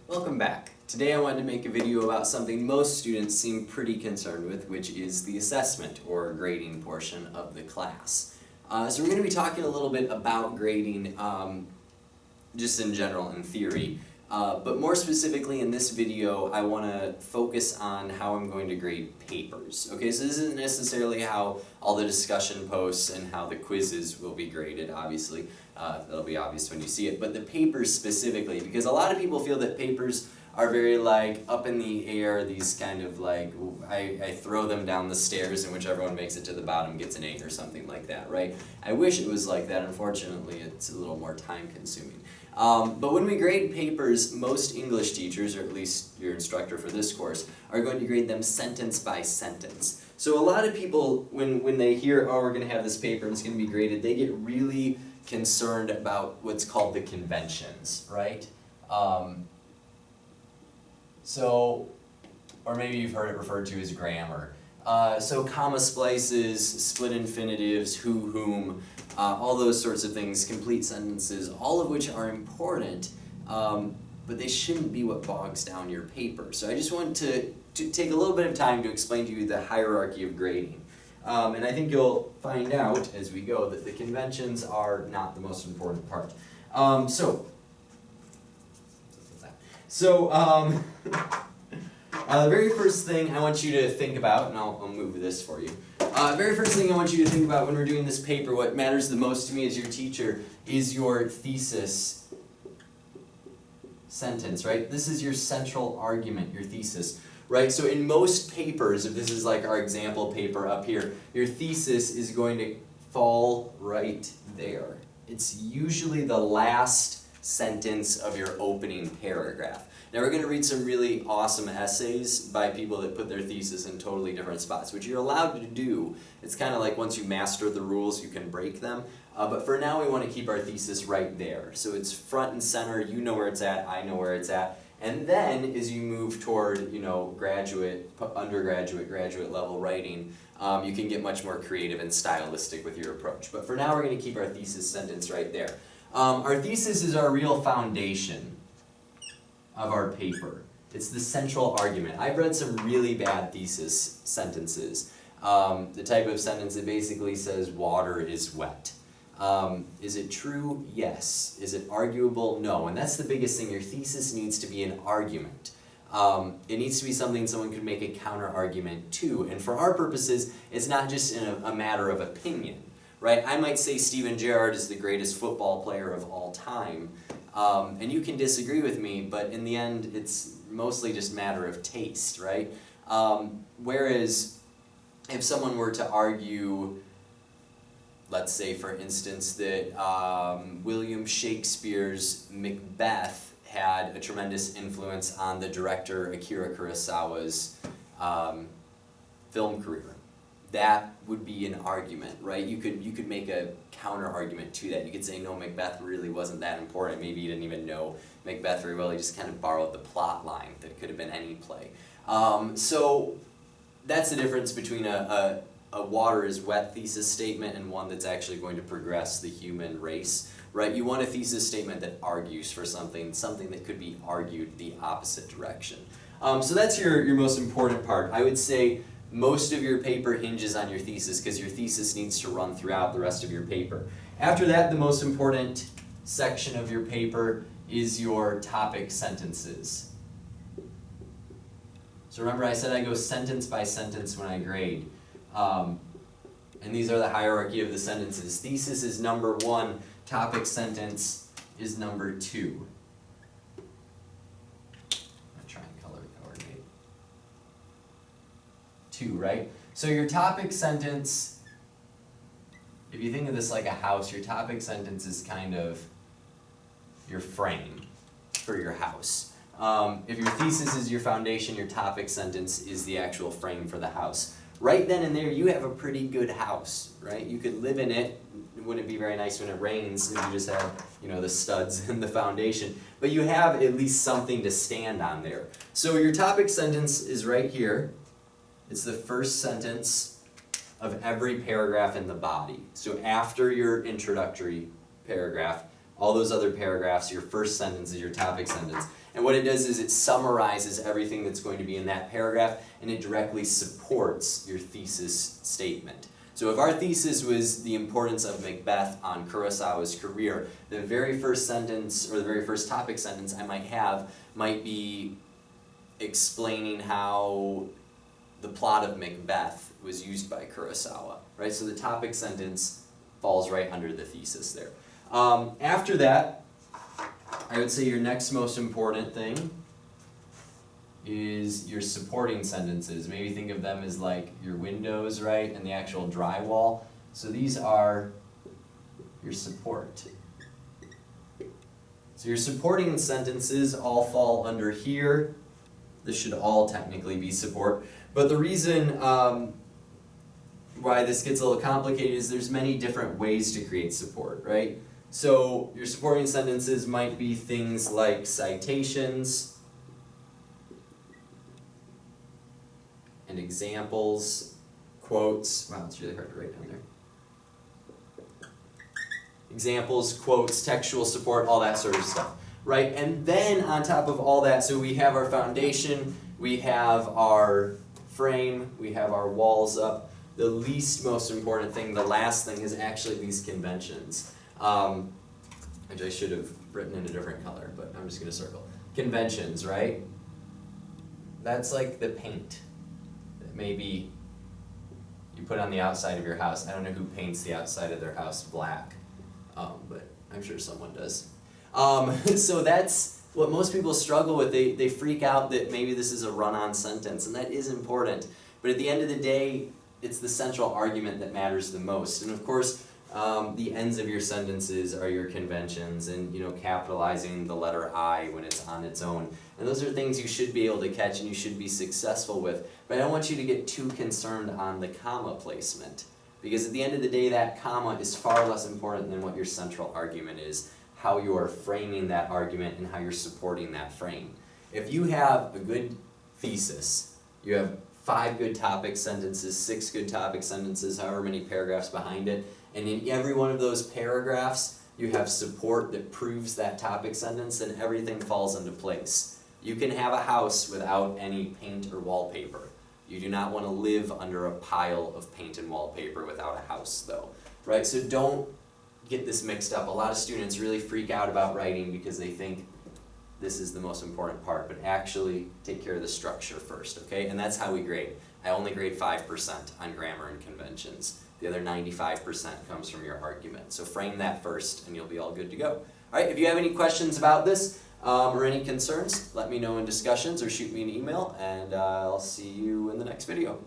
Welcome back. Today I wanted to make a video about something most students seem pretty concerned with, which is the assessment or grading portion of the class. So we're going to be talking a little bit about grading just in general, in theory. But more specifically in this video, I want to focus on how I'm going to grade papers. Okay, so this isn't necessarily how all the discussion posts and how the quizzes will be graded, obviously. That'll be obvious when you see it. But the papers specifically, because a lot of people feel that papers are very like up in the air, these kind of like, I throw them down the stairs and whichever one makes it to the bottom gets an A or something like that, right? I wish it was like that. Unfortunately, it's a little more time consuming. But when we grade papers, most English teachers, or at least your instructor for this course, are going to grade them sentence by sentence. So a lot of people, when they hear, oh, we're going to have this paper and it's going to be graded, they get really concerned about what's called the conventions, right? Or maybe you've heard it referred to as grammar. So comma splices, split infinitives, who, whom, all those sorts of things, complete sentences, all of which are important, but they shouldn't be what bogs down your paper. So I just want to take a little bit of time to explain to you the hierarchy of grading. And I think you'll find out as we go that the conventions are not the most important part. The very first thing I want you to think about, and I'll move this for you. Very first thing I want you to think about when we're doing this paper, what matters the most to me as your teacher, is your thesis sentence, right? This is your central argument, your thesis, right? So in most papers, if this is like our example paper up here, your thesis is going to fall right there. It's usually the last sentence of your opening paragraph. Now we're going to read some really awesome essays by people that put their thesis in totally different spots, which you're allowed to do. It's kind of like once you master the rules, you can break them. But for now, we want to keep our thesis right there. So it's front and center, you know where it's at, I know where it's at. And then as you move toward, graduate, undergraduate, graduate level writing, you can get much more creative and stylistic with your approach. But for now, we're going to keep our thesis sentence right there. Our thesis is our real foundation of our paper. It's the central argument. I've read some really bad thesis sentences. The type of sentence that basically says water is wet. Is it true? Yes. Is it arguable? No. And that's the biggest thing. Your thesis needs to be an argument. It needs to be something someone could make a counter argument to. And for our purposes, it's not just a matter of opinion, right? I might say Steven Gerrard is the greatest football player of all time. And you can disagree with me, but in the end, it's mostly just a matter of taste, right? Whereas if someone were to argue, let's say for instance, that William Shakespeare's Macbeth had a tremendous influence on the director Akira Kurosawa's film career, that would be an argument, right? You could make a counter argument to that. You could say, no, Macbeth really wasn't that important. Maybe he didn't even know Macbeth very well. He just kind of borrowed the plot line that could have been any play. So that's the difference between a water is wet thesis statement and one that's actually going to progress the human race, right? You want a thesis statement that argues for something that could be argued the opposite direction. So that's your most important part. I would say most of your paper hinges on your thesis because your thesis needs to run throughout the rest of your paper. After that, the most important section of your paper is your topic sentences. So remember I said I go sentence by sentence when I grade. And these are the hierarchy of the sentences. Thesis is number 1, topic sentence is number 2. Right? So your topic sentence, if you think of this like a house, your topic sentence is kind of your frame for your house. If your thesis is your foundation, your topic sentence is the actual frame for the house. Right then and there, you have a pretty good house, right? You could live in it. Wouldn't it be very nice when it rains if you just have, the studs and the foundation? But you have at least something to stand on there. So your topic sentence is right here. It's the first sentence of every paragraph in the body. So after your introductory paragraph, all those other paragraphs, your first sentence is your topic sentence. And what it does is it summarizes everything that's going to be in that paragraph, and it directly supports your thesis statement. So if our thesis was the importance of Macbeth on Kurosawa's career, the very first sentence, or the very first topic sentence I might have, might be explaining how the plot of Macbeth was used by Kurosawa, right? So the topic sentence falls right under the thesis there. After that, I would say your next most important thing is your supporting sentences. Maybe think of them as like your windows, right, and the actual drywall. So these are your support. So your supporting sentences all fall under here. This should all technically be support. But the reason why this gets a little complicated is there's many different ways to create support, right? So your supporting sentences might be things like citations and examples, quotes. Wow, it's really hard to write down there. Examples, quotes, textual support, all that sort of stuff, right? And then on top of all that, so we have our foundation, we have our frame, we have our walls up. The least most important thing, the last thing, is actually these conventions, which I should have written in a different color, but I'm just going to circle. Conventions, right? That's like the paint that maybe you put on the outside of your house. I don't know who paints the outside of their house black, but I'm sure someone does. So that's what most people struggle with. They freak out that maybe this is a run-on sentence, and that is important. But at the end of the day, it's the central argument that matters the most. And of course, the ends of your sentences are your conventions, and capitalizing the letter I when it's on its own. And those are things you should be able to catch and you should be successful with. But I don't want you to get too concerned on the comma placement, because at the end of the day, that comma is far less important than what your central argument is, how you are framing that argument and how you're supporting that frame. If you have a good thesis, you have 5 good topic sentences, 6 good topic sentences, however many paragraphs behind it, and in every one of those paragraphs you have support that proves that topic sentence, then everything falls into place. You can have a house without any paint or wallpaper. You do not want to live under a pile of paint and wallpaper without a house, though, right? So don't get this mixed up. A lot of students really freak out about writing because they think this is the most important part, but actually take care of the structure first, okay? And that's how we grade. I only grade 5% on grammar and conventions. The other 95% comes from your argument. So frame that first and you'll be all good to go. All right, if you have any questions about this or any concerns, let me know in discussions or shoot me an email, and I'll see you in the next video.